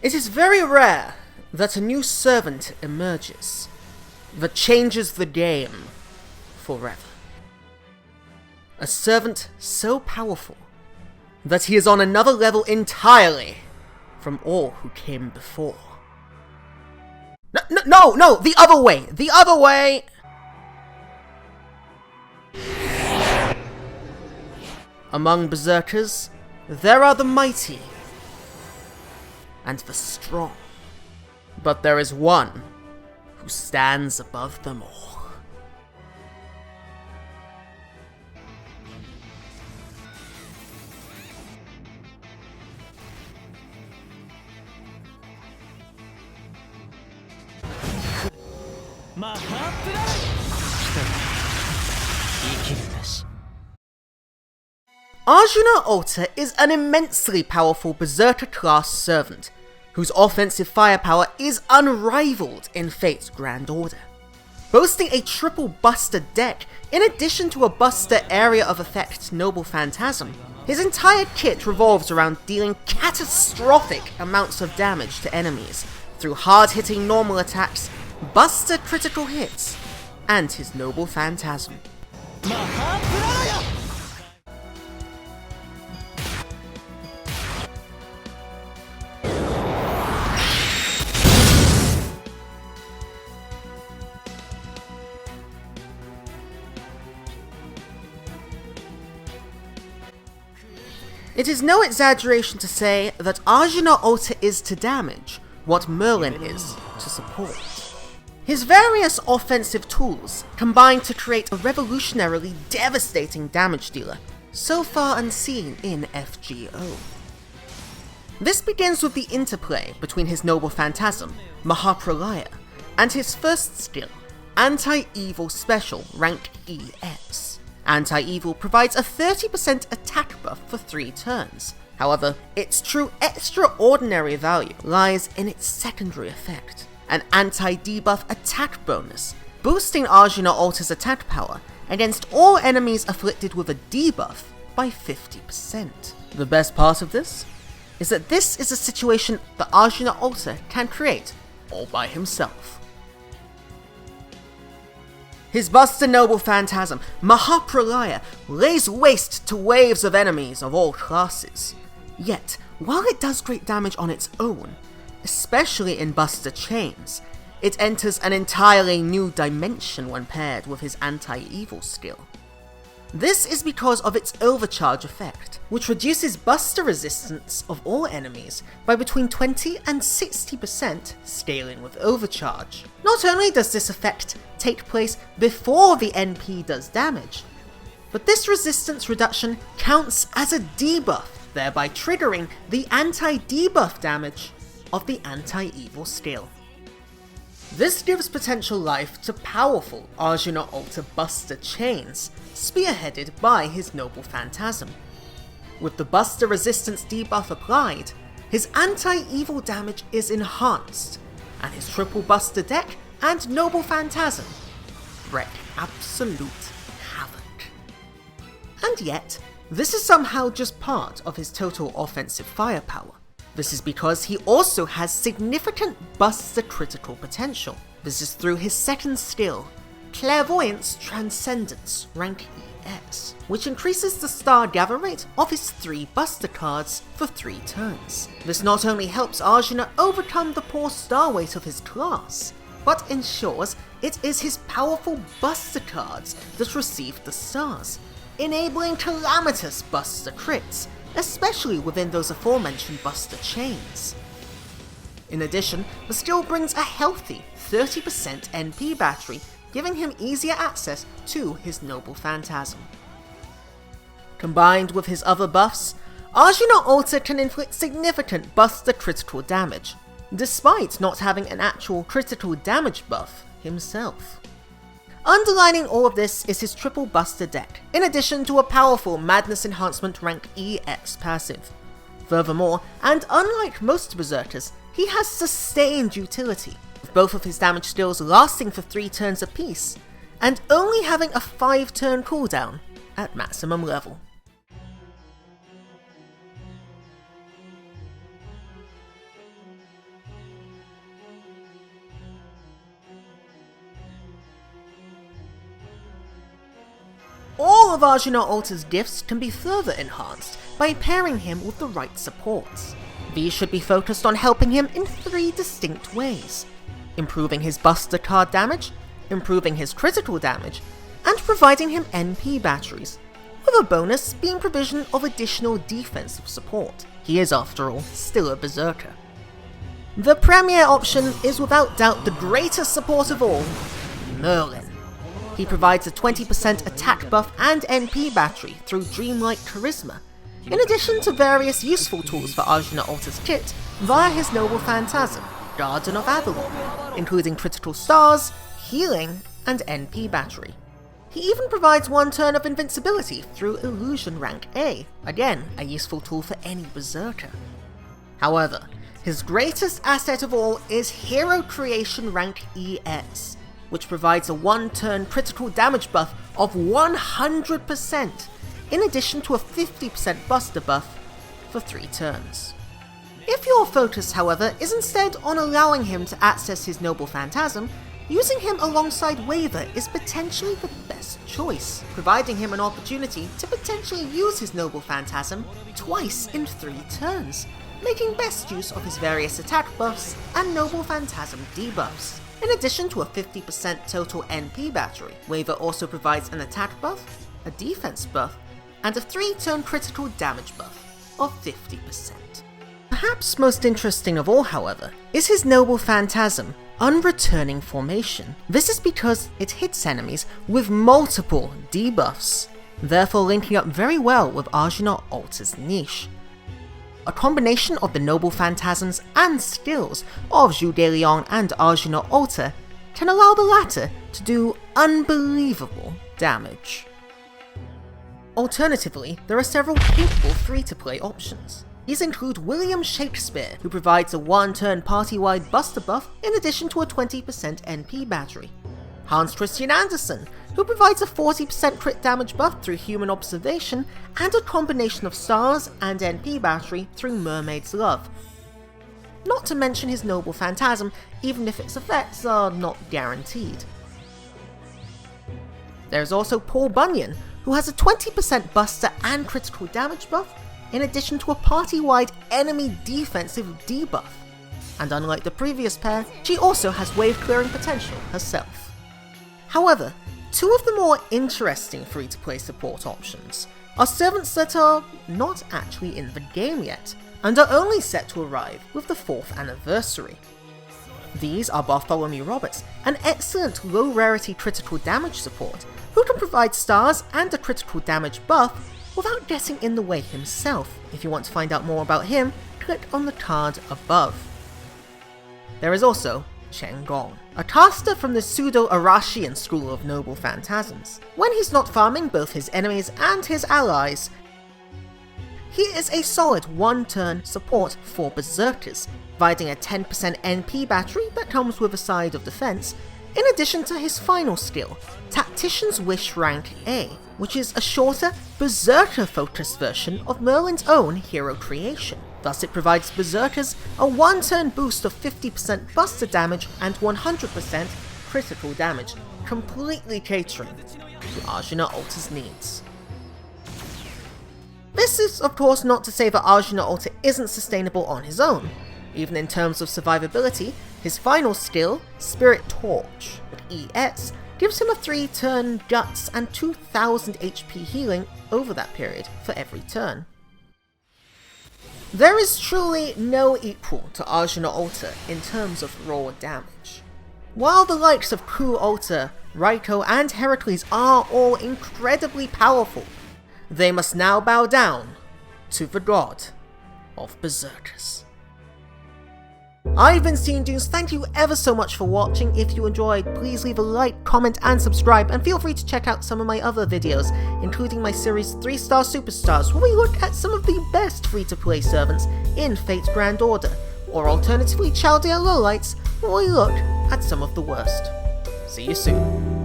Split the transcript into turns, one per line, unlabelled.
It is very rare that a new servant emerges that changes the game forever. A servant so powerful that he is on another level entirely from all who came before. No, the other way! The other way! Among Berserkers, there are the mighty and the strong. But there is one who stands above them all. Arjuna Ota is an immensely powerful Berserker-class servant, whose offensive firepower is unrivaled in Fate's Grand Order. Boasting a triple Buster deck, in addition to a Buster Area of Effect Noble Phantasm, his entire kit revolves around dealing catastrophic amounts of damage to enemies through hard-hitting normal attacks, Buster critical hits, and his Noble Phantasm. It is no exaggeration to say that Arjuna Ota is to damage what Merlin is to support. His various offensive tools combine to create a revolutionarily devastating damage dealer, so far unseen in FGO. This begins with the interplay between his Noble Phantasm, Mahapralaya, and his first skill, Anti-Evil Special, rank EX. Anti-Evil provides a 30% attack buff for 3 turns. However, its true extraordinary value lies in its secondary effect, an anti-debuff attack bonus, boosting Arjuna Ota's attack power against all enemies afflicted with a debuff by 50%. The best part of this is that this is a situation that Arjuna Ota can create all by himself. His Buster Noble Phantasm, Mahapralaya, lays waste to waves of enemies of all classes. Yet, while it does great damage on its own, especially in Buster Chains, it enters an entirely new dimension when paired with his anti-evil skill. This is because of its overcharge effect, which reduces Buster resistance of all enemies by between 20 and 60% scaling with overcharge. Not only does this effect take place before the NP does damage, but this resistance reduction counts as a debuff, thereby triggering the anti-debuff damage of the anti-evil skill. This gives potential life to powerful Arjuna Ota Buster Chains, spearheaded by his Noble Phantasm. With the Buster resistance debuff applied, his anti-evil damage is enhanced, and his triple Buster deck and Noble Phantasm wreak absolute havoc. And yet, this is somehow just part of his total offensive firepower. This is because he also has significant Buster critical potential. This is through his second skill, Clairvoyance Transcendence, rank EX, which increases the star gather rate of his 3 Buster cards for 3 turns. This not only helps Arjuna overcome the poor star weight of his class, but ensures it is his powerful Buster cards that receive the stars, enabling calamitous Buster crits, especially within those aforementioned Buster Chains. In addition, the skill brings a healthy 30% NP battery, giving him easier access to his Noble Phantasm. Combined with his other buffs, Arjuna Ota can inflict significant Buster critical damage, despite not having an actual critical damage buff himself. Underlining all of this is his triple Buster deck, in addition to a powerful Madness Enhancement rank EX passive. Furthermore, and unlike most Berserkers, he has sustained utility, with both of his damage skills lasting for 3 turns apiece, and only having a 5-turn cooldown at maximum level. All of Arjuna Alta's gifts can be further enhanced by pairing him with the right supports. These should be focused on helping him in 3 distinct ways: improving his Buster card damage, improving his critical damage, and providing him NP batteries, with a bonus being provision of additional defensive support. He is, after all, still a Berserker. The premier option is without doubt the greatest support of all, Merlin. He provides a 20% attack buff and NP battery through Dreamlike Charisma, in addition to various useful tools for Arjuna Alta's kit via his Noble Phantasm, Garden of Avalon, including critical stars, healing, and NP battery. He even provides 1 turn of invincibility through Illusion Rank A, again a useful tool for any Berserker. However, his greatest asset of all is Hero Creation Rank EX, which provides a 1 turn critical damage buff of 100%, in addition to a 50% Buster buff for 3 turns. If your focus, however, is instead on allowing him to access his Noble Phantasm, using him alongside Waver is potentially the best choice, providing him an opportunity to potentially use his Noble Phantasm twice in 3 turns, making best use of his various attack buffs and Noble Phantasm debuffs. In addition to a 50% total NP battery, Waver also provides an attack buff, a defense buff, and a 3-turn critical damage buff of 50%. Perhaps most interesting of all, however, is his Noble Phantasm Unreturning Formation. This is because it hits enemies with multiple debuffs, therefore linking up very well with Arjuna Alta's niche. A combination of the Noble Phantasms and skills of Zhu Deliang and Arjuna Alta can allow the latter to do unbelievable damage. Alternatively, there are several capable free-to-play options. These include William Shakespeare, who provides a 1-turn party-wide Buster buff in addition to a 20% NP battery. Hans Christian Andersen, who provides a 40% crit damage buff through Human Observation and a combination of stars and NP battery through Mermaid's Love. Not to mention his Noble Phantasm, even if its effects are not guaranteed. There's also Paul Bunyan, who has a 20% Buster and critical damage buff, in addition to a party-wide enemy defensive debuff. And unlike the previous pair, she also has wave clearing potential herself. However, 2 of the more interesting free-to-play support options are servants that are not actually in the game yet, and are only set to arrive with the 4th anniversary. These are Bartholomew Roberts, an excellent low-rarity critical damage support, who can provide stars and a critical damage buff without getting in the way himself. If you want to find out more about him, click on the card above. There is also Chen Gong, a caster from the pseudo-Arashian school of Noble Phantasms. When he's not farming both his enemies and his allies, he is a solid 1-turn support for Berserkers, providing a 10% NP battery that comes with a side of defense, in addition to his final skill, Tactician's Wish Rank A, which is a shorter, Berserker-focused version of Merlin's own Hero Creation. Thus it provides Berserkers a 1-turn boost of 50% Buster damage and 100% critical damage, completely catering to Arjuna Alta's needs. This is of course not to say that Arjuna Alta isn't sustainable on his own. Even in terms of survivability, his final skill, Spirit Torch with EX, gives him a 3-turn Guts and 2000 HP healing over that period for every turn. There is truly no equal to Arjuna Alta in terms of raw damage. While the likes of Ku Alta, Raiko and Heracles are all incredibly powerful, they must now bow down to the god of Berserkers. I've been SceneDunes, thank you ever so much for watching. If you enjoyed, please leave a like, comment and subscribe, and feel free to check out some of my other videos, including my series 3-Star Superstars, where we look at some of the best free-to-play servants in Fate's Grand Order, or alternatively Chaldea Lowlights, where we look at some of the worst. See you soon.